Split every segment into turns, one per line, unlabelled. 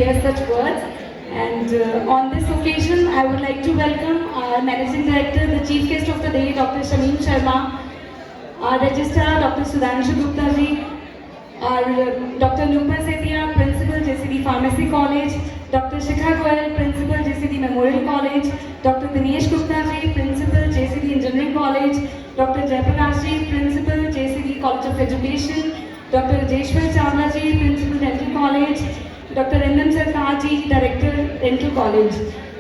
hear such words. And on this occasion, I would like to welcome our Managing Director, the Chief Guest of the Day, Dr. Shamim Sharma, our Registrar, Dr. Sudhanshu Gupta ji, our Dr. Nupur Sethia, Principal, JCD Pharmacy College, Dr. Shikha Goyal, Principal, JCD Memorial College, Dr. Dinesh Gupta ji, Principal, JCD Engineering College, Dr. Jayaprakash ji, Principal, JCD College of Education, Dr. Jeshwar Chawla ji, Principal, Dental College, Dr. N.M. Sarkar ji, Director, Dental College.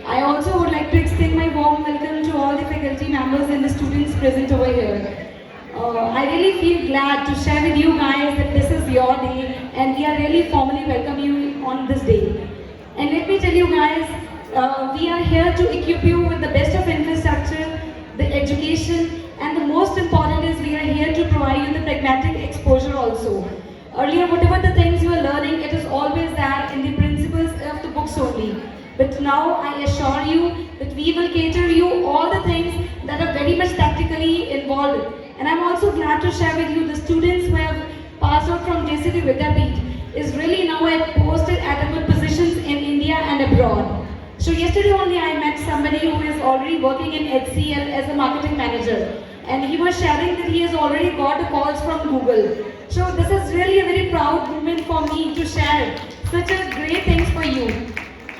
I also would like to extend my warm welcome to all the faculty members and the students present over here. I really feel glad to share with you guys that this is your day and we are really formally welcoming you on this day. And let me tell you guys, we are here to equip you with the best of infrastructure, the education, and the most important is we are here to provide you the pragmatic exposure also. Earlier, whatever the things you are learning, it is always there in the principles of the books only. But now I assure you that we will cater you all the things that are very much practically involved. And I'm also glad to share with you the students who have passed out from JCD Vidyapeeth is really now posted at good positions in India and abroad. So yesterday only I met somebody who is already working in HCL as a marketing manager. And he was sharing that he has already got the calls from Google. So this is really a very proud moment for me to share such a great things for you.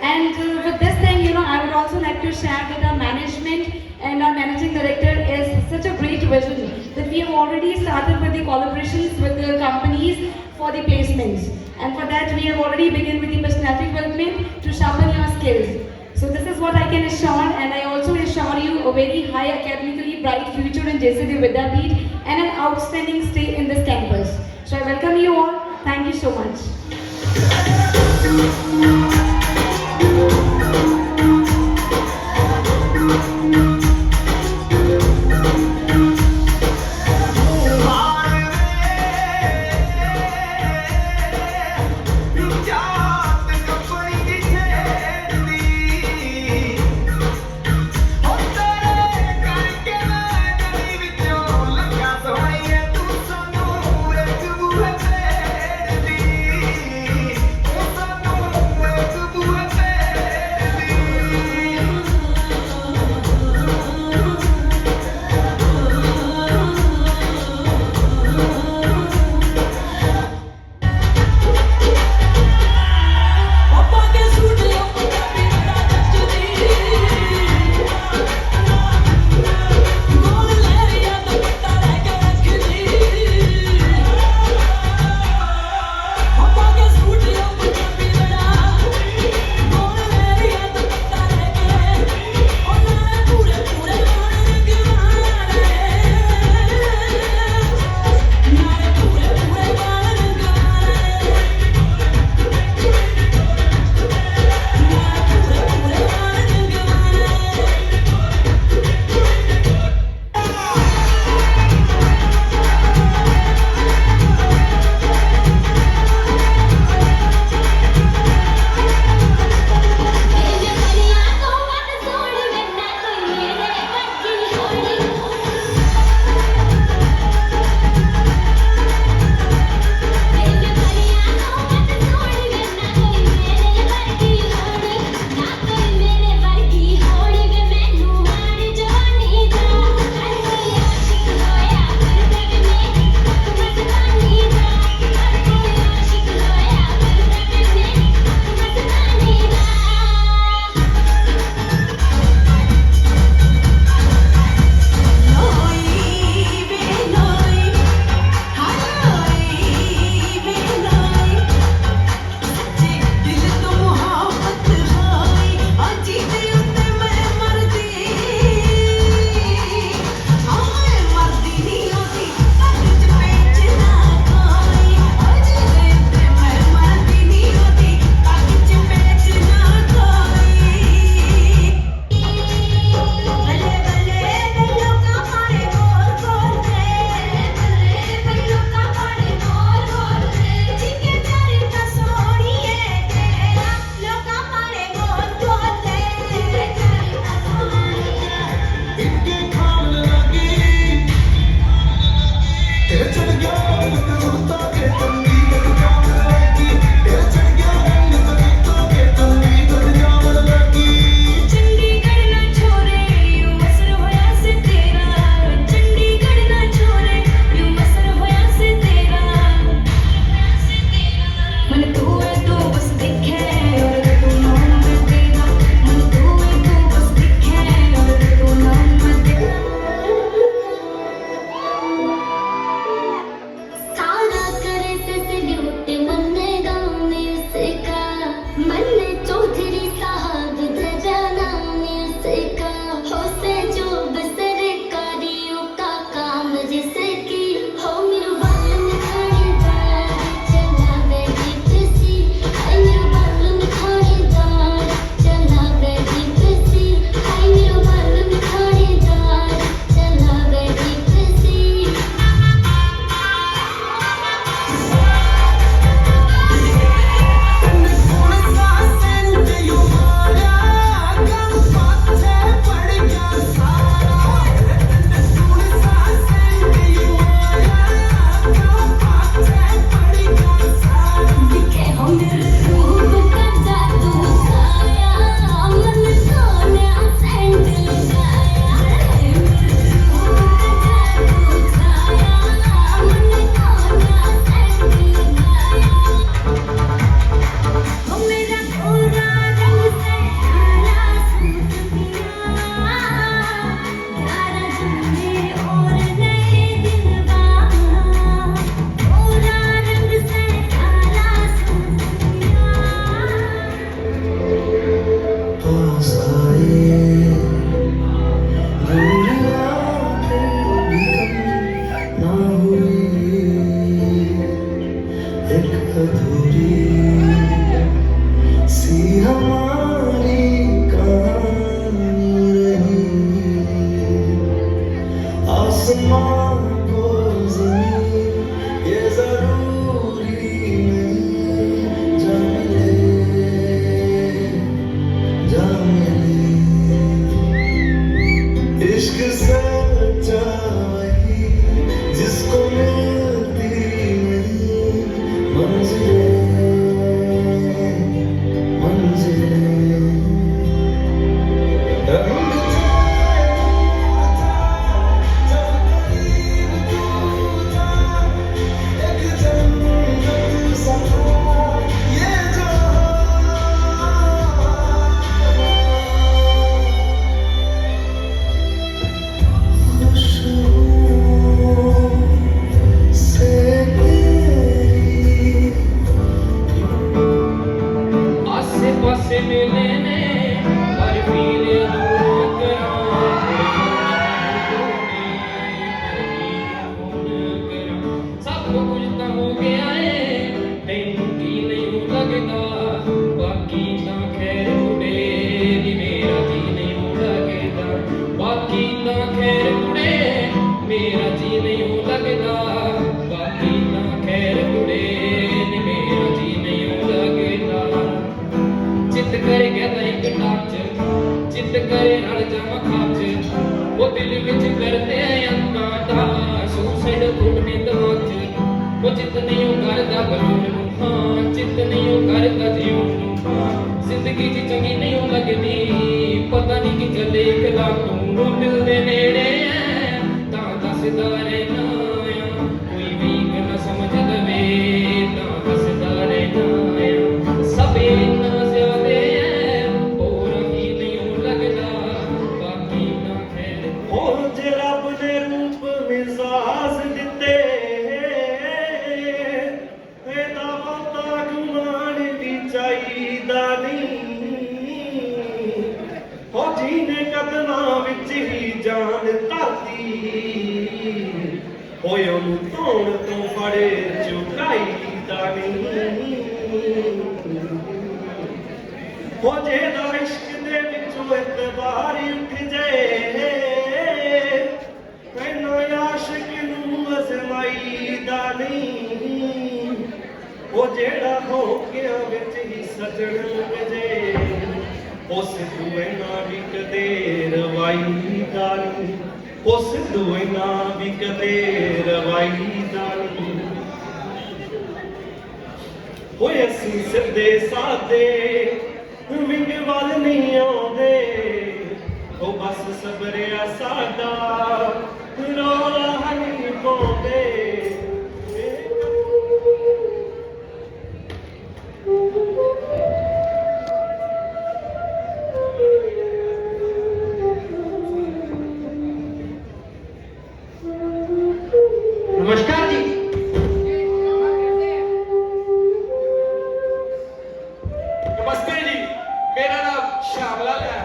And with this thing, I would also like to share that our management and our managing director is such a great vision that we have already started with the collaborations with the companies for the placements. And for that, we have already begun with the personality development to sharpen your skills. So this is what I can assure, and I also assure you a very high academically bright future in JCD Vidyapeeth and an outstanding stay in this campus. So I welcome you all. Thank you so much.
आसमान को ज़मीन ये ज़रूरी नहीं, जा मिले इश्क सच्चा वही जिसको मिलती नहीं मंजिलें रंग
पासे मिले ने पर पीले दूर सब कुछ तो हो गया है तेनू की नहीं लगता बाकी ना खैर कुड़े नी मेरा जी नहीं लगता बाकी ना खैर कुड़े मेरा जी नहीं लगता बाकी ना खैर कुड़े नी मेरा जी नहीं लगता चित करे कहता एक नाच चित करे रल जावा खाच वो दिल विच करते अंका दा सुसाइड घुटने दवाच वो चित नहीं करदा बलून हां चित नहीं करदा जीवन जिंदगी च चंगी नहीं लगदी पता नहीं कि चले कदा तू दिल दे नेड़े तां दसदा रहना कोई भी न समझ लवे तां दसदा रहना सबे ना ज्यादा और ही नहीं लगदा बाकी ना खैर
हो जे रब ने रूप मिजाज दिते एदा बहुता गुमान दी चाहीदा नहीं हो जीने कदमां विच ही जान धरती होए ओनू धौण तो फड़े चुकाईदा नहीं हो जेदा इश्क दे विचों इतबार उठ जाए मैनू आशिक नू अज़माईदा नहीं हो जेड़ा धोखियां विच ही सजण वजे उस दुए ना भी कदे रवाईदा नहीं उस दुए ना भी कदे रवाईदा नहीं होए असीं सिद्धे सादे विंग वाल नहीं आउंदे ओ बस सबरिया साडा रौला नहीं पाउंदे
नमस्कार जी
नमस्ते जी मेरा नाम श्यामलाल है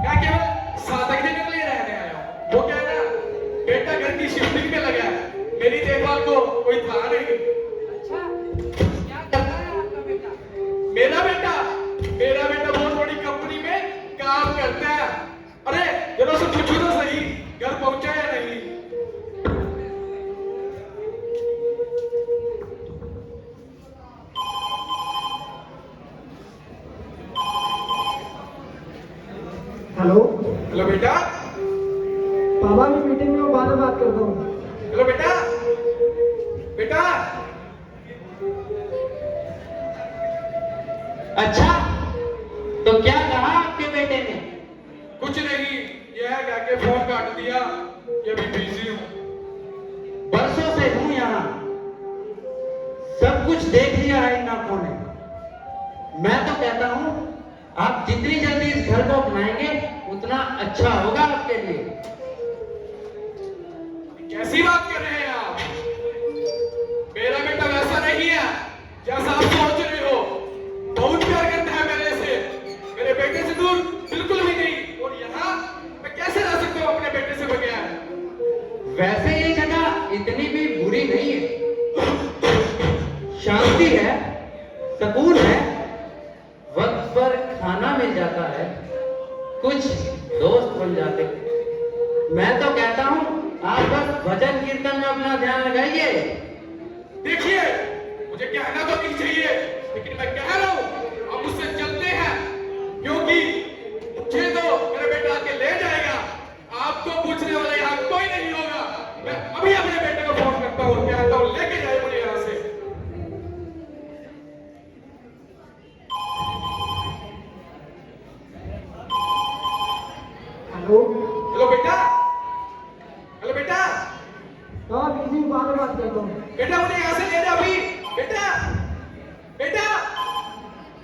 मैं केवल साधक दिन के लिए रहने आया हूँ वो क्या है ना बेटा घर की शिफ्टिंग में लगा है मेरी देखभाल को कोई था नहीं
अच्छा क्या कर रहा है आपका बेटा?
मेरा बेटा बहुत बड़ी कंपनी में काम करता है अरे जरा से पूछो तो सही घर पहुंचा या नहीं
हेलो
हेलो बेटा
पापा मैं मीटिंग में हूँ बाद में बात करता हूँ
हेलो बेटा बेटा
अच्छा तो क्या कहा आपके बेटे ने
कुछ नहीं यह कह के फोन काट दिया कि अभी बिजी हूँ
बरसों से हूं यहाँ सब कुछ देख लिया है इन आंखों ने मैं तो कहता हूँ आप जितनी जल्दी इस घर को अपनाएंगे उतना अच्छा होगा आपके लिए
कैसी बात कर रहे हैं आप मेरा बेटा वैसा नहीं है जैसा आप सोच रहे हो बहुत प्यार करता है मेरे से मेरे बेटे से दूर बिल्कुल भी नहीं और यहाँ मैं कैसे रह सकता हूँ अपने बेटे से बगैर
वैसे ये जगह इतनी भी बुरी नहीं है शांति है सुकून है वक्त पर खाना मिल जाता है कुछ दोस्त बन जाते हैं
मैं तो कहता हूँ आप बस भजन कीर्तन में अपना ध्यान लगाइए।
देखिए, मुझे कहना तो नहीं चाहिए, लेकिन मैं कह रहा हूँ अब मुझसे चलते हैं, क्योंकि मुझे तो मेरा बेटा आके ले जाएगा। आपको पूछने वाला यहाँ कोई नहीं होगा। मैं अभी अपने बेटे को फोन करता हूँ, कहता हूँ लेके जाए मुझे यहाँ से।
हेलो।
हेलो बेटा, हेलो बेटा,
हाँ बीजी, बाद में बात करता हूँ।
बेटा मुझे यहाँ से ले जा अभी। बेटा, बेटा,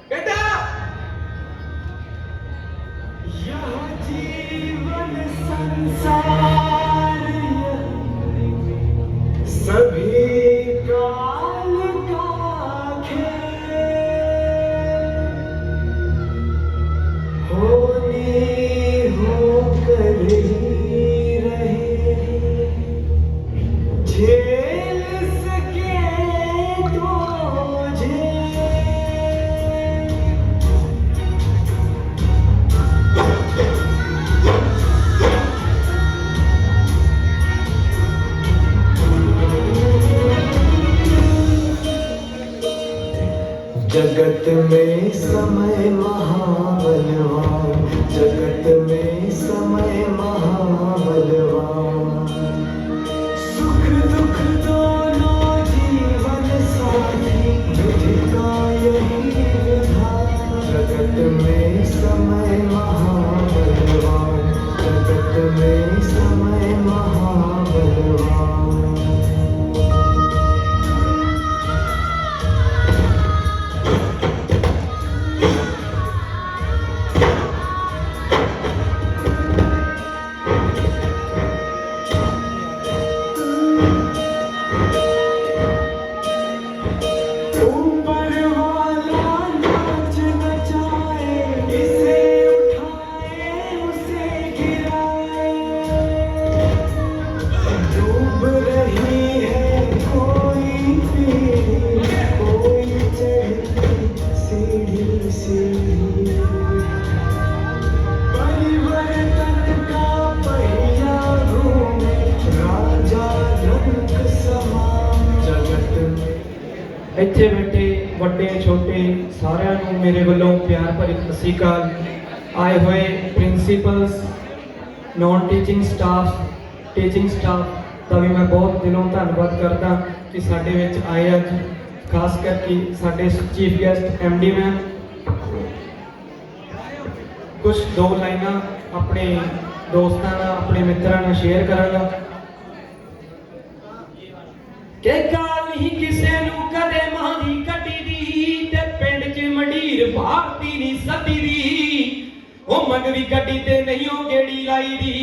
बेटा।
यह जीवन संसार सभी काल का खेल, होनी होकर ही रहे, झेल सके तो झेल। जगत में समय महाबलवान, जगत में समय महाबलवान, सुख दुख दोनों जीवन साथी, विधि का यही विधान। जगत में समय महाबलवान, जगत में समय महाबलवान। ऊपर वाला नाच नचाए, इसे उठाए उसे गिराए, डूब रही है कोई पीढ़ी, कोई चढ़ती सीढ़ी सीढ़ी। परिवर्तन का पहिया घूमे, राजा रंग समान। जगत में
ਇੱਥੇ ਬੈਠੇ ਵੱਡੇ ਛੋਟੇ ਸਾਰਿਆਂ ਨੂੰ ਮੇਰੇ ਵੱਲੋਂ ਪਿਆਰ ਭਰੀ ਸਤਿ ਸ਼੍ਰੀ ਅਕਾਲ। ਆਏ ਹੋਏ principals, non teaching staff, teaching staff ਦਾ ਵੀ ਮੈਂ ਬਹੁਤ ਦਿਲੋਂ ਧੰਨਵਾਦ ਕਰਦਾ ਕਿ ਸਾਡੇ ਵਿੱਚ ਆਏ ਅੱਜ। ਖਾਸ ਕਰਕੇ ਸਾਡੇ ਚੀਫ ਗੈਸਟ ਐਮਡੀ ਮੈਮ। ਕੁਝ ਦੋ ਲਾਈਨਾਂ ਆਪਣੇ ਦੋਸਤਾਂ ਨਾਲ, ਆਪਣੇ ਮਿੱਤਰਾਂ ਨਾਲ ਸ਼ੇਅਰ ਕਰਾਂਗਾ ਕਿ ਗੱਲ ਹੀ ਕਿਸੇ ਨੂੰ ਕਦੇ ਮਾਂ ਦੀ ਕੱਟੀ ਦੀ, ਤੇ ਪਿੰਡ 'ਚ ਮੰਡੀਰ ਭਾਰਤੀ ਨਹੀਂ ਸੱਦੀ ਦੀ। ਉਹ ਮੰਗਵੀ ਗੱਡੀ ਤੇ ਨਹੀਂ ਉਹ ਗੇੜੀ ਲਾਈ ਦੀ,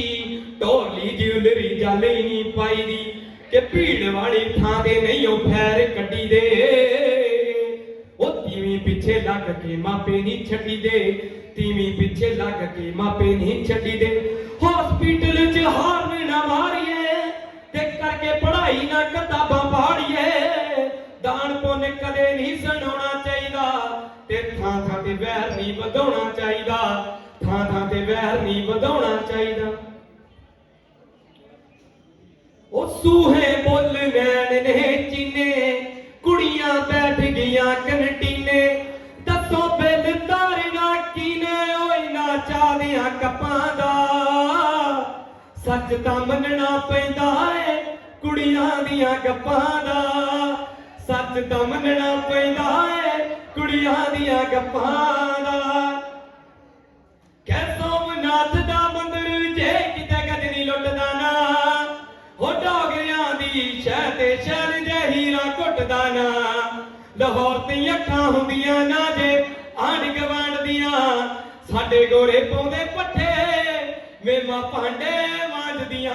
ਢੋਲੀ ਜਿਊਲਰੀ ਜਾਲੇ ਹੀ ਨਹੀਂ ਪਾਈ ਦੀ, ਕਿ ਭੀੜ ਵਾਲੀ ਥਾਂ ਤੇ ਨਹੀਂ ਉਹ ਫੈਰ ਕੱਢੀ ਦੇ। ਉਹ ਤੀਵੀਂ ਪਿੱਛੇ ਲੱਗ ਕੇ ਮਾਪੇ ਨਹੀਂ ਛੱਡੀ ਦੇ, ਤੀਵੀਂ ਪਿੱਛੇ ਲੱਗ ਕੇ ਮਾਪੇ ਨਹੀਂ ਛੱਡੀ ਦੇ। ਹਸਪੀਟਲ 'ਚ ਹਾਰਨ ਨਾ ਮਾਰੀਏ, ਤੇ ਕਰਕੇ ਪੜ੍ਹਾਈ ਨਾ ਕਿਤਾਬਾਂ ਪਾੜੀਏ। ਦਾਨ ਪੁੰਨ ਕਦੇ ਨਹੀਂ ਸੁਣਾਉਣਾ ਚਾਹੀਦਾ, ਤੇ ਥਾਂ ਥਾਂ ਤੇ ਵਹਿਰ ਨਹੀਂ ਵਧਾਉਣਾ ਚਾਹੀਦਾ, ਥਾਂ ਥਾਂ ਤੇ ਵਹਿਰ ਨਹੀਂ ਵਧਾਉਣਾ ਚਾਹੀਦਾ। ਉਹ ਸੂਹੇ ਬੁੱਲ ਨੈਣ ਨੇ ਚੀਨੇ, ਕੁੜੀਆਂ ਬੈਠ ਗਈਆਂ ਕੰਟੀਨੇ। ਦੱਸੋ ਬਿੱਲ ਤਾਰਨਾ ਕੀਨੇ, ਓਏ ਨਾ ਚਾਹਦਿਆਂ ਕੱਪਾਂ ਦਾ। ਸੱਚ ਤਾਂ ਮੰਨਣਾ ਪੈਂਦਾ ਏ ਕੁੜੀਆਂ ਦੀਆਂ ਗੱਪਾਂ ਦਾ, ਸੱਚ ਤਾਂ ਮੰਨਣਾ ਪੈਂਦਾ ਏ ਕੁੜੀਆਂ ਦੀਆਂ ਗੱਪਾਂ ਦਾ। ਕਹਿ ਸੋਮਨਾਥ ਦਾ ਮੰਦਰ ਜੇ ਕਿਤੇ ਗਜਨੀ ਲੁੱਟਦਾ ਨਾ, ਹੋ ਡੋਗਰਿਆਂ ਦੀ ਸ਼ਹਿ ਤੇ ਸ਼ਹਿਰ ਜੇ ਹੀਰਾ ਘੁੱਟਦਾ ਨਾ। ਲਾਹੌਰ ਤੇ ਅੱਖਾਂ ਹੁੰਦੀਆਂ ਨਾ ਜੇ ਆਂਢ ਗਵਾਂਢ ਦੀਆਂ, ਸਾਡੇ ਗੋਰੇ ਪਾਉਂਦੇ ਪੱਠੇ ਮੇਮਾ ਭਾਂਡੇ ਮਾਂਜਦੀਆਂ।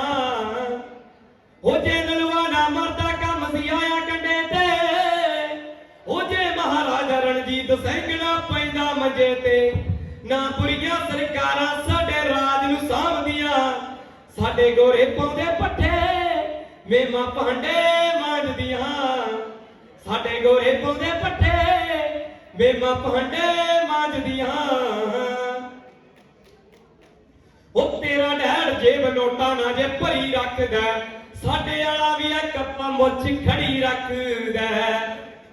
ਹੋ ਜੇ ਨਲਵਾਨਾ ਮਰਦਾ ਕੰਮ ਸੀ ਆਇਆ ਕੰਡੇ ਤੇ, ਹੋ ਜੇ ਮਹਾਰਾਜਾ ਰਣਜੀਤ ਸਿੰਘ ਨਾ ਪੈਂਦਾ ਮੰਜੇ ਤੇ। ਨਾ ਬੁਰੀਆਂ ਸਰਕਾਰਾਂ ਸਾਡੇ ਰਾਜ ਨੂੰ ਸਾਂਭਦੀਆਂ, ਸਾਡੇ ਗੋਰੇ ਪਾਉਂਦੇ ਪੱਠੇ ਮੇਮਾ ਭਾਂਡੇ ਮਾਂਜਦੀਆਂ, ਸਾਡੇ ਗੋਰੇ ਪਾਉਂਦੇ ਪੱਠੇ ਮੇਮਾ ਭਾਂਡੇ ਮਾਂਜਦੀਆਂ। ਉਹ ਤੇਰਾ ਡੈਡ ਜੇਬ ਨੋਟਾਂ ਨਾ ਜੇ ਭਰੀ ਰੱਖਦਾ, ਸਾਡੇ ਵਾਲਾ ਵੀ ਇੱਕ ਕੱਪਾ ਮੁੱਛ ਖੜੀ ਰੱਖਦਾ।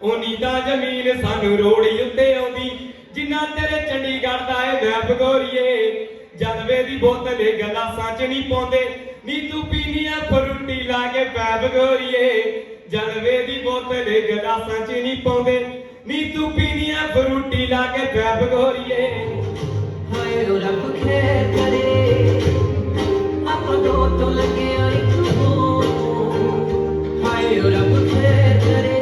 ਉਨੀ ਤਾਂ ਜ਼ਮੀਨ ਸਾਨੂੰ ਰੋੜੀ ਉੱਤੇ ਆਉਂਦੀ, ਜਿੰਨਾ ਤੇਰੇ ਚੰਡੀਗੜ੍ਹ ਦਾ ਏ ਮੈਪ ਗੋਰੀਏ। ਜਲਵੇ ਦੀ ਬੋਤਲ ਗਲਾਸਾਂ 'ਚ ਨਹੀਂ ਪਾਉਂਦੇ, ਨੀ ਤੂੰ ਪੀਨੀ ਆ ਫਰੂਟੀ ਲਾ ਕੇ ਪੈਪ ਗੋਰੀਏ। ਜਲਵੇ ਦੀ ਬੋਤਲ ਗਲਾਸਾਂ 'ਚ ਨਹੀਂ ਪਾਉਂਦੇ, ਨੀ ਤੂੰ ਪੀਨੀ ਆ ਫਰੂਟੀ ਲਾ ਕੇ ਪੈਪ ਗੋਰੀਏ।
ਹਾਏ ਓ ਰੱਬ ਖੈਰ ਕਰੇ, ਆਪਾਂ ਦੋ ਤੋਂ ਲੱਗਿਆ ਇੱਕ ਹੋ। ਹਾਏ ਓ ਰੱਬ ਖੈਰ ਕਰੇ।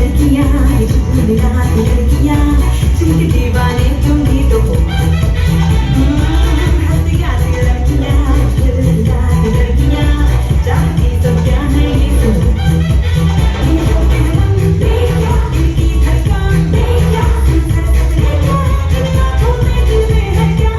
लड़कियां झूम रात लड़कियां जिनके दीवाने तुम ही तो हो हंसी गाती लड़कियां रात लड़कियां चाहती सब क्या है ये तुम इनकी धड़कन देखा देखा आंखों में दिल है क्या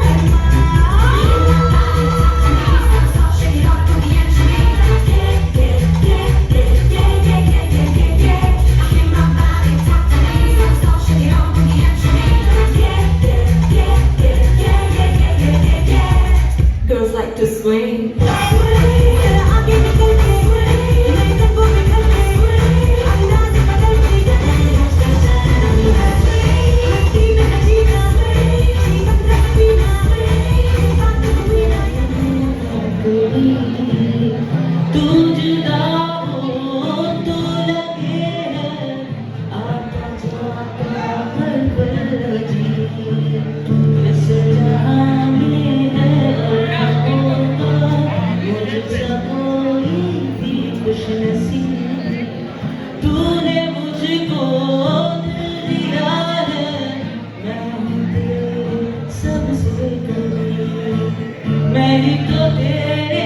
Girls like to swing. तू जुदा हो तो लगे है आता जाता हर पल जी इस जहां में है मुझसे कोई भी खुश नसीब तूने मुझको दिल दिया है मैं हूँ तेरे सबसे करीब मैं ही तो तेरे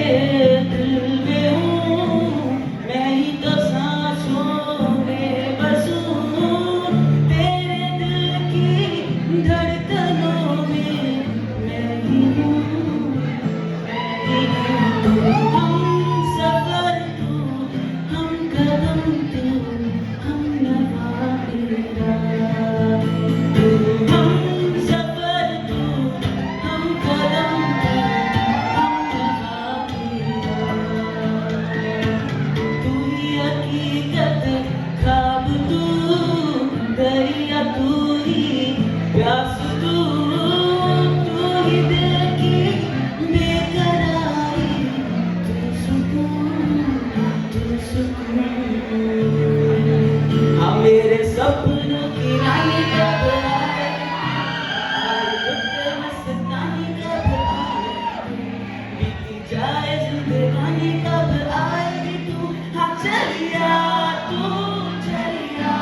दिल में हूँ मैं ही तो सांसों में बसूं तेरे दिल की धड़कनों में मैं ही हूँ हम सफर तू हम कदम तू हम नवा तेरा तू हम सफर तू हम कदम तू हम नवा तेरा तू ही हकीकत ख्वाब तू दरिया तू ही प्यास तू ही दिल की बेकरारी तू सुकून हाँ मेरे सपनों की रानी कब आए मस्तानी कब आए बीती जाए जिंदगानी कब आएगी तू हाँ चलिया तू चलिया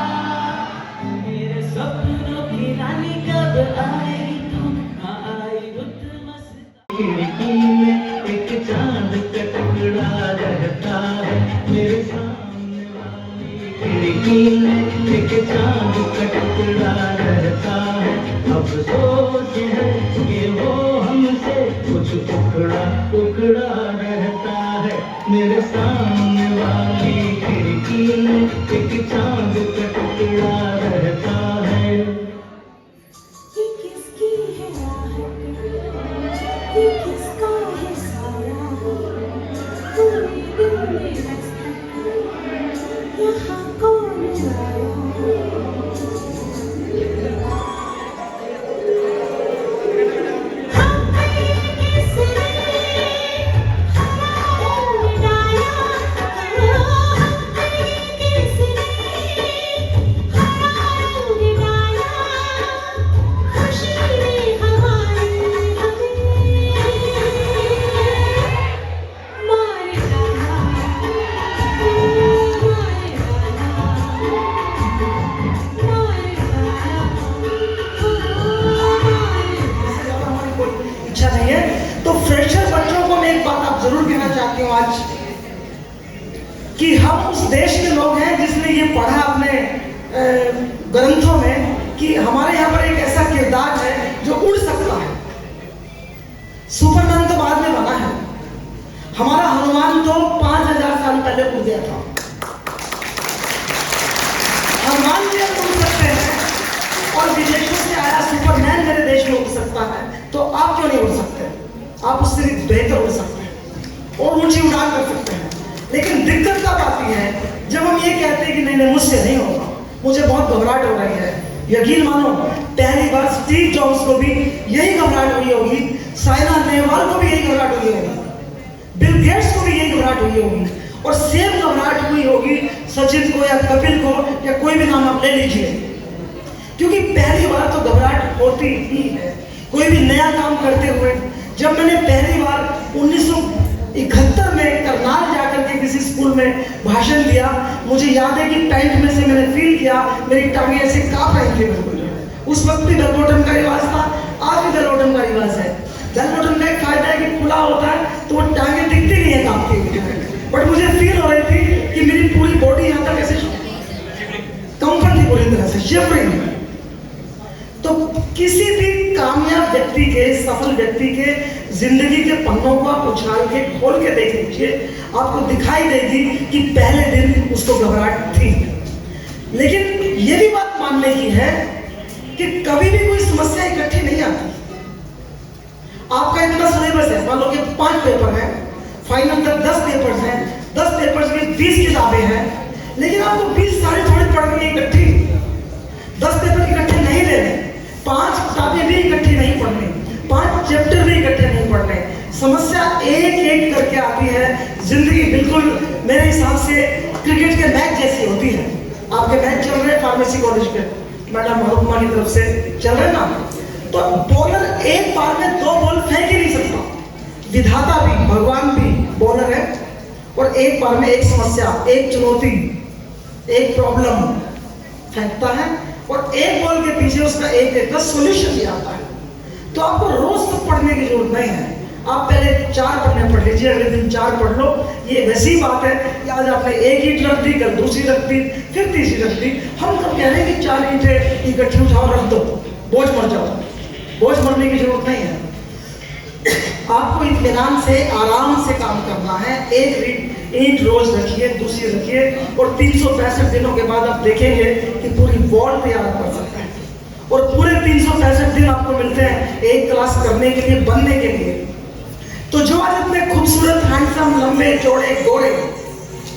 मेरे सपनों की रानी कब आएगी तू हाँ आई रुत मस्तानी खिड़की में एक चांद का टुकड़ा रहता है मेरे सामने वाली खिड़की में एक चांद का टुकड़ा रहता है अफसोस है कि वो हमसे कुछ टुकड़ा टुकड़ा रहता है मेरे सामने वाली खिड़की में एक चांद का टुकड़ा रहता है ये किसकी है राहत ये किसका है साया पूरे दिल में यहाँ कौन आया
इच्छा नहीं है तो फ्रेशर बच्चों को मैं एक बात आप जरूर कहना चाहती हूँ आज कि हम उस देश के लोग हैं जिसने ये पढ़ा अपने ग्रंथों में कि हमारे यहाँ पर एक ऐसा किरदार है जो उड़ सकता है। सुपरमैन तो बाद में बना है, हमारा हनुमान तो 5000 साल पहले उड़ गया था। हनुमान जी उड़ सकते हैं और विदेशों से आया सुपरमैन मेरे देश में उड़ सकता है, तो आप क्यों नहीं उड़ सकते? आप उससे भी बेहतर उड़ सकते हैं और ऊंची उड़ान कर सकते हैं। लेकिन दिक्कत तब आती है जब हम ये कहते हैं कि नहीं नहीं मुझसे नहीं होगा, मुझे बहुत घबराहट हो रही है। यकीन मानो पहली बार स्टीव जॉब्स को भी यही घबराहट हुई होगी, साइना नेहवाल को भी यही घबराहट हुई होगी, बिल गेट्स को भी यही घबराहट हुई होगी और सेम घबराहट हुई होगी सचिन को या कपिल को या कोई भी नाम आप ले लीजिए, क्योंकि पहली बार तो घबराहट होती ही है। कोई भी नया काम करते हुए जब मैंने पहली बार 1971 में करनाल जाकर के किसी स्कूल स्कूल में भाषण दिया, मुझे याद है कि पैंट में से मैंने फील किया मेरी टांगे ऐसे कांप रही थी बिल्कुल। उस वक्त भी बेल बॉटम का रिवाज था, आज भी बेल बॉटम का रिवाज है। बेल बॉटम का एक फायदा है कि खुला होता है तो वो टांगे दिखती नहीं है कांपती हुई, बट मुझे फील हो रही थी कि मेरी पूरी बॉडी यहाँ तक ऐसे कंपन थी पूरी तरह से, शिवरिंग। तो किसी भी कामयाब व्यक्ति के, सफल व्यक्ति के जिंदगी के पन्नों को आप उछाल के खोल के देख लीजिए, आपको दिखाई देगी कि पहले दिन उसको घबराहट थी। लेकिन ये भी बात मानने की है कि कभी भी कोई समस्या इकट्ठी नहीं आती। आपका इतना सिलेबस है, मान लो कि 5 पेपर हैं, फाइनल तक 10 पेपर्स हैं, 10 पेपर्स में 20 किताबें हैं, लेकिन आपको 20 सारी थोड़ी पढ़नी है इकट्ठी। 10 पेपर इकट्ठे नहीं लेने, 5 किताबें भी इकट्ठी नहीं पढ़नी, 5 चैप्टर भी इकट्ठे नहीं पढ़ने। समस्या एक एक करके आती है। जिंदगी बिल्कुल मेरे हिसाब से क्रिकेट के मैच जैसी होती है। आपके मैच चल रहे हैं फार्मेसी कॉलेज के, मैडम मरुमा की तरफ से चल रहे ना, तो बॉलर एक बार में 2 बॉल फेंक ही नहीं सकता। विधाता भी, भगवान भी बॉलर है, और एक बार में एक समस्या, एक चुनौती, एक प्रॉब्लम फेंकता है, और एक बॉल के पीछे उसका एक का सॉल्यूशन भी आता है। तो आपको रोज तक पढ़ने की जरूरत नहीं है। आप पहले 4 पन्ने पढ़ लीजिए, अगले दिन 4 पढ़ लो। ये वैसी बात है कि आज आपने एक ईंट रख दी, कल दूसरी रख दी, फिर तीसरी रख दी। हम कब कह रहे हैं कि 4 ईंटें इकट्ठी उठाओ रख दो, बोझ मर जाओ। बोझ मरने की जरूरत नहीं है। आपको इत्मीनान से, आराम से काम करना है। एक ईंट रोज रखिए, दूसरी रखिए, और 365 दिनों के बाद आप देखेंगे कि पूरी वॉल तैयार कर सकते हैं। और पूरे 365 दिन आपको मिलते हैं एक क्लास करने के लिए, बनने के लिए। तो जो आज इतने खूबसूरत, हैंडसम, लंबे चौड़े गोरे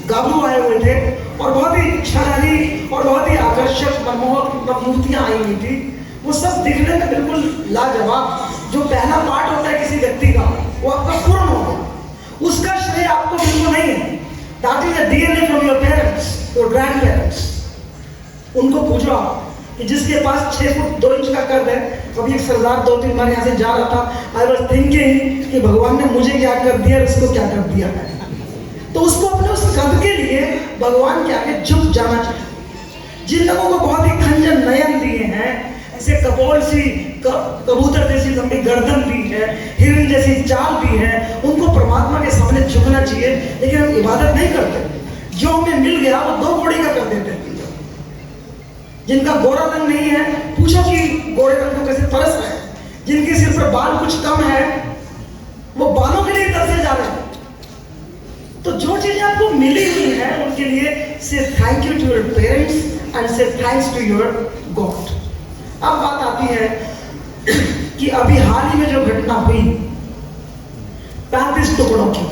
गाभरू आए हुए थे, और बहुत ही शरारी और बहुत ही आकर्षक मनमोहक मूर्तियां आई हुई थी, वो सब दिखने में बिल्कुल लाजवाब। जो पहला पार्ट होता है किसी व्यक्ति का, वो आपका पूर्ण होगा, उसका श्रेय आपको बिल्कुल नहीं है। That is the DNA from your parents, your grand parents. उनको पूछो कि जिसके पास 6 फुट 2 इंच का कद है, अभी एक सरदार 2-3 बार यहाँ से जा रहा था, आई वॉज थिंकिंग कि भगवान ने मुझे क्या कर दिया, उसको क्या कर दिया है। तो उसको अपने उस कद के लिए भगवान के आगे झुक जाना चाहिए। जिन लोगों को बहुत ही खंजर नयन दिए हैं, ऐसे कपोल सी, कबूतर जैसी लंबी गर्दन दी है, हिरन जैसी चाल दी है, उनको परमात्मा के सामने झुकना चाहिए। लेकिन हम इबादत नहीं करते। जो हमें मिल गया वो 2 कौड़ी का कर देते हैं। जिनका गोरा रंग नहीं है, पूछो कि गोरे रंग को कैसे तरस रहे हैं। जिनके सिर पर बाल कुछ कम है, वो बालों के लिए तरसे जा रहे हैं। तो जो चीजें आपको मिली हुई है, उनके लिए say thank you to your parents and say thanks to your God. अब बात आती है कि अभी हाल ही में जो घटना हुई 35 टुकड़ों की,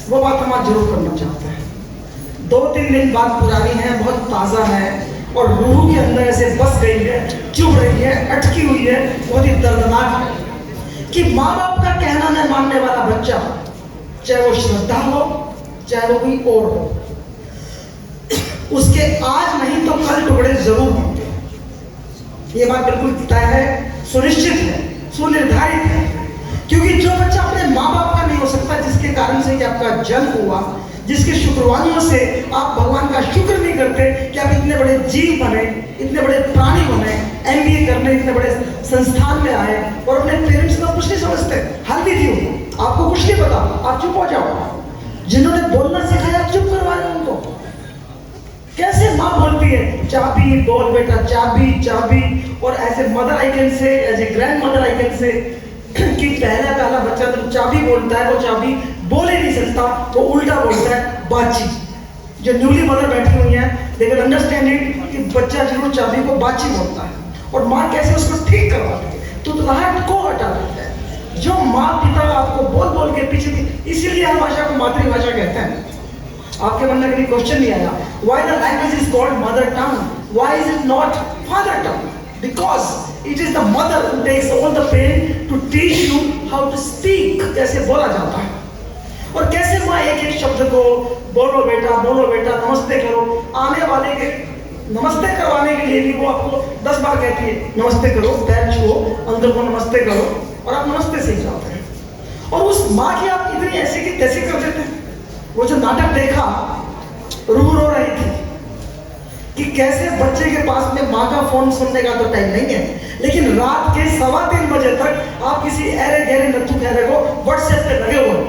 वो बात हम आज जरूर करना चाहते हैं। 2-3 दिन बाद पुरानी है, बहुत ताजा है, और रूह के अंदर ऐसे बस गई है, चुभ रही है, अटकी हुई है, बहुत ही दर्दनाक है कि माँ बाप का कहना न मानने वाला बच्चा, चाहे वो श्रद्धा हो, चाहे वो कोई और हो, उसके आज नहीं तो कल टुकड़े जरूर होंगे। ये बात बिल्कुल तय है, सुनिश्चित है, सुनिर्धारित है। क्योंकि जो बच्चा अपने माँ बाप का नहीं हो सकता, जिसके कारण से आपका जन्म हुआ, जिसके शुक्रवानियों से आप भगवान का शुक्र नहीं करते कि आप इतने बड़े जीव बने, इतने बड़े प्राणी बने, MBA करने इतने बड़े संस्थान में आए, और अपने पेरेंट्स का कुछ नहीं समझते। हल्दी थी आपको कुछ नहीं पता, आप चुप हो जाओ। जिन्होंने बोलना सिखाया आप चुप करवा रहे हो उनको। कैसे माँ बोलती है चाबी, बोल बेटा चाबी चाबी, और ऐसे mother I can say, as a grandmother I can say कि पहला बच्चा तो चाबी बोलता है, वो चाबी बोल ही नहीं सकता, वो उल्टा बोलता है बाची। जो न्यूली मदर बैठी हुई है, दे कैन अंडरस्टैंड इट कि बच्चा जरूर चाबी को बाची बोलता है, और माँ कैसे उसको ठीक करवाती है, तुतलाहट को हटा देता है। जो माँ पिता आपको बोल बोल के पीछे, इसीलिए हर भाषा को मातृभाषा कहते हैं। आपके मन में कभी क्वेश्चन नहीं आया why the language is called mother tongue, why is it not father tongue? Because it is the mother who takes all the pain to teach you how to speak, कैसे बोला जाता है, और कैसे माँ एक एक शब्द को बोलो बेटा, नमस्ते करो। आने वाले के नमस्ते करवाने के लिए भी वो आपको 10 बार कहती है नमस्ते करो, पैर छुओ, अंकल को नमस्ते करो, और आप नमस्ते से ही जाते हैं। और उस माँ की आप इतनी ऐसे की तैसे कर देते हैं, वो जो नाटक देखा, रूह रो रही थी कि कैसे बच्चे के पास में माँ का फोन सुनने का तो टाइम नहीं है, लेकिन रात के 3:15 बजे तक आप किसी अरे गहरे नत्थु खैरे को व्हाट्सएप पे लगे हुए,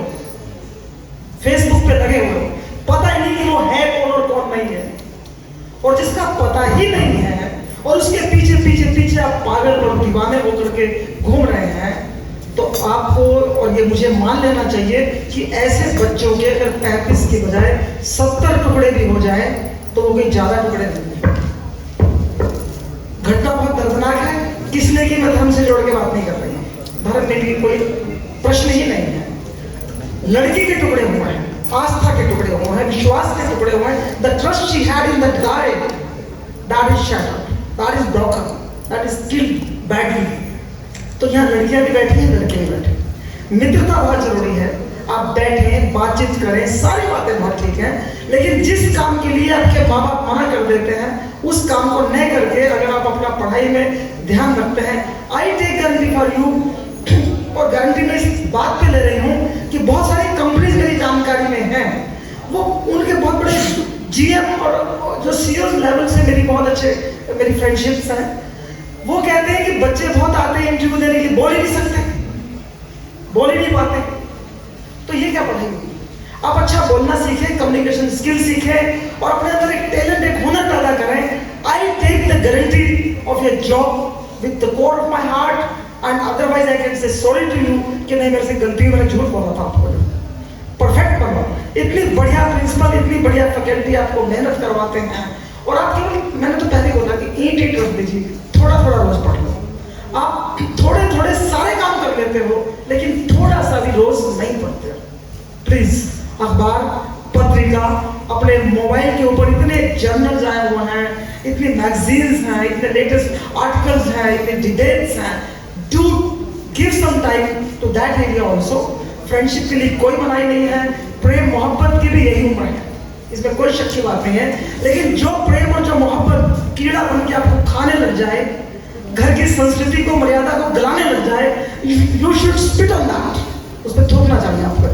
फेसबुक पे लगे हुए, पता ही नहीं कि वो है कौन और कौन नहीं है। और जिसका पता ही नहीं है और उसके पीछे पीछे पीछे आप पागल और दीवाने होकर के घूम रहे हैं, तो आपको और ये मुझे मान लेना चाहिए कि ऐसे बच्चों के अगर 35 की बजाय 70 टुकड़े भी हो जाए तो वो कोई ज्यादा टुकड़े नहीं है। घटना बहुत दर्दनाक है, किसने की मैं धर्म से जोड़ के बात नहीं कर रही, धर्म में भी कोई प्रश्न ही नहीं है। लड़की के टुकड़े हुए हैं, आस्था के टुकड़े हुए हैं, विश्वास के टुकड़े हुए हैं। The trust she had in the guy, that is shattered, that is broken, that is killed badly। तो यहाँ लड़कियां भी बैठी हैं, लड़के भी बैठे। मित्रता बहुत जरूरी है, आप बैठें, बातचीत करें, सारी बातें बहुत ठीक हैं, लेकिन जिस काम के लिए आपके माँ बाप मना कर देते हैं उस काम को न करके अगर आप अपना पढ़ाई में ध्यान रखते हैं, I take guarantee for you, और गारंटी मैं इस बात पे ले रही हूँ कि बहुत सारी कंपनीज मेरी जानकारी में हैं, वो उनके बहुत बड़े जीएम और जो सीईओ लेवल से मेरी बहुत अच्छे मेरी फ्रेंडशिप्स हैं, वो कहते हैं कि बच्चे बहुत आते हैं इंटरव्यू देने के, बोल ही नहीं सकते, बोल ही नहीं पाते, तो ये क्या पढ़ेंगे? आप अच्छा बोलना सीखें, कम्युनिकेशन स्किल सीखें और अपने अंदर एक टैलेंट, एक हुनर पैदा करें। I take the guarantee of your job with the core of my heart, and otherwise I can say sorry to you कि नहीं मेरे से गलती, मैंने झूठ बोला था आपको। परफेक्ट बनवा, इतनी बढ़िया प्रिंसिपल, इतनी बढ़िया फैकल्टी आपको मेहनत करवाते हैं, और आप केवल, मैंने तो पहले बोला कि ईट रख दीजिए, थोड़ा थोड़ा रोज पढ़ लो। आप थोड़े थोड़े सारे काम कर लेते हो, लेकिन थोड़ा सा भी रोज नहीं पढ़ते हो। प्लीज अखबार, पत्रिका, अपने मोबाइल के ऊपर इतने जर्नल्स आए हुए हैं, इतनी मैगजीन्स हैं, इतने लेटेस्ट आर्टिकल्स हैं, इतने डिबेट्स हैं, do give some time to that area also. Friendship के लिए कोई मनाही नहीं है, प्रेम मोहब्बत की भी यही उम्र है, इसमें कोई शक की बात नहीं है, लेकिन जो प्रेम और जो मोहब्बत कीड़ा बन के आपको खाने लग जाए, घर की संस्कृति को, मर्यादा को गलाने लग जाए, you should spit on that, उस पर थूकना चाहिए आपको।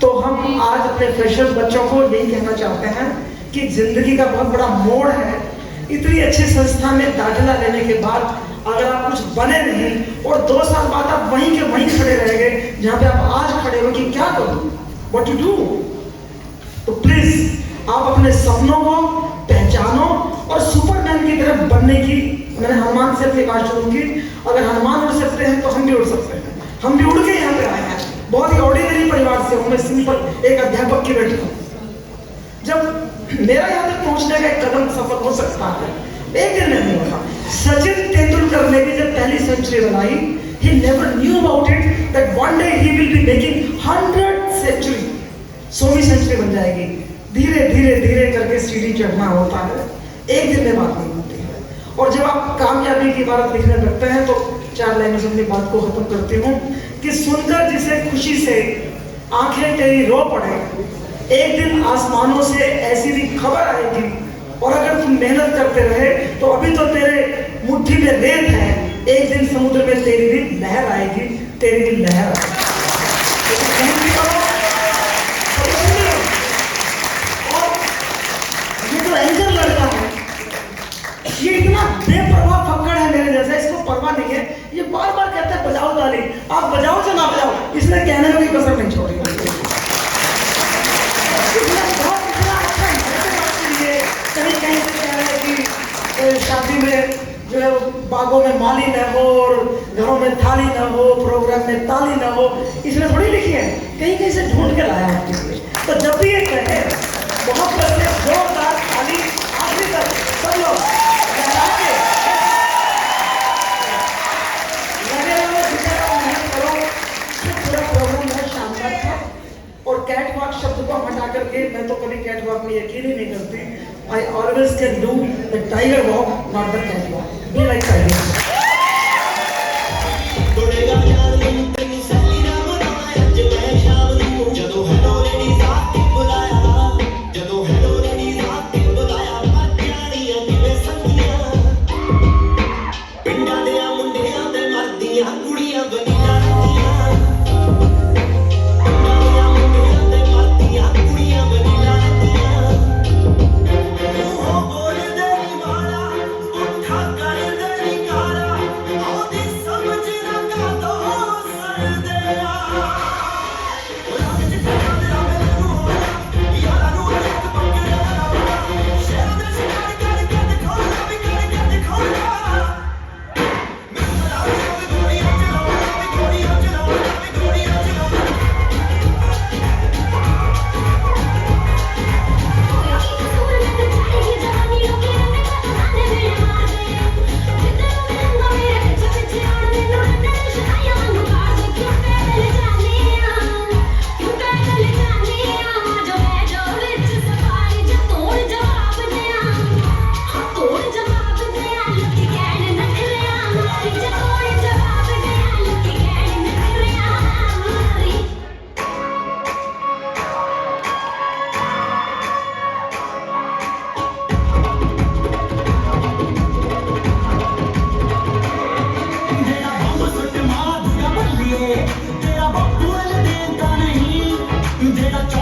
तो हम आज अपने फ्रेशर्स बच्चों को यही कहना चाहते हैं कि जिंदगी का बहुत बड़ा मोड़ है। इतनी अच्छी संस्था में दाखिला लेने के बाद अगर आप कुछ बने नहीं और 2 साल बाद आप वहीं के वहीं खड़े रह गए जहां पे आप आज खड़े हो कि क्या करूं, व्हाट टू डू, तो प्लीज आप अपने सपनों को पहचानो और सुपरमैन की तरफ बनने की, मैंने हनुमान से अपनी बात शुरू की, अगर हनुमान उड़ सकते हैं तो हम भी उड़ सकते हैं। हम भी उड़ के यहाँ पे आए हैं, बहुत ही ऑर्डिनरी परिवार से हूँ, मैं सिंपल एक अध्यापक की बेटी हूँ। जब मेरा यहाँ तक पहुँचने का एक कदम सफल हो सकता है, एक दिन में नहीं होगा। सचिन तेंदुलकर ने भी जब पहली सेंचुरी बनाई, he never knew about it that one day he will be making 100th century, 100वीं सेंचुरी बन जाएगी। धीरे धीरे धीरे करके सीढ़ी चढ़ना होता है, एक दिन में बात नहीं होती है। और जब आप कामयाबी की बात लिखने लगते हैं तो 4 लाइनों से अपनी बात को खत्म करती हूँ कि सुनकर जिसे खुशी से आंखें तेरी रो पड़े, एक दिन आसमानों से ऐसी भी खबर आएगी, और अगर तुम मेहनत करते रहे तो अभी तो तेरे मुट्ठी में रेत है, एक दिन समुद्र में तेरी भी लहर आएगी, तेरी भी लहर आएगी। और ये जो एंकर लड़का है, ये इतना बेपरवाह फक्कड़ है मेरे जैसा, इसको परवाह नहीं है, ये बार बार कहता है बजाओ ताली, आप बजाओ से ना बजाओ, इसने कहने में भी कसर नहीं छोड़ी। कहीं कहीं से कह रहे हैं कि शादी में जो है बागों में माली न हो और घरों में थाली न हो, प्रोग्राम में ताली न हो, इसमें थोड़ी लिखी है, कहीं कहीं से ढूंढ के लाया आपके लिए। तो जब भी ये कहे बहुत से जोरदार ताली आखिरी तक सब लोग लगा के लगे रहो, मेहनत करो, पूरा प्रोग्राम बहुत शानदार था। और कैट वॉक शब्द को हटा करके, मैं तो कभी कैट वॉक में यकीन ही नहीं करती, I always can do the tiger walk, not the cat walk. Be like tiger. 2014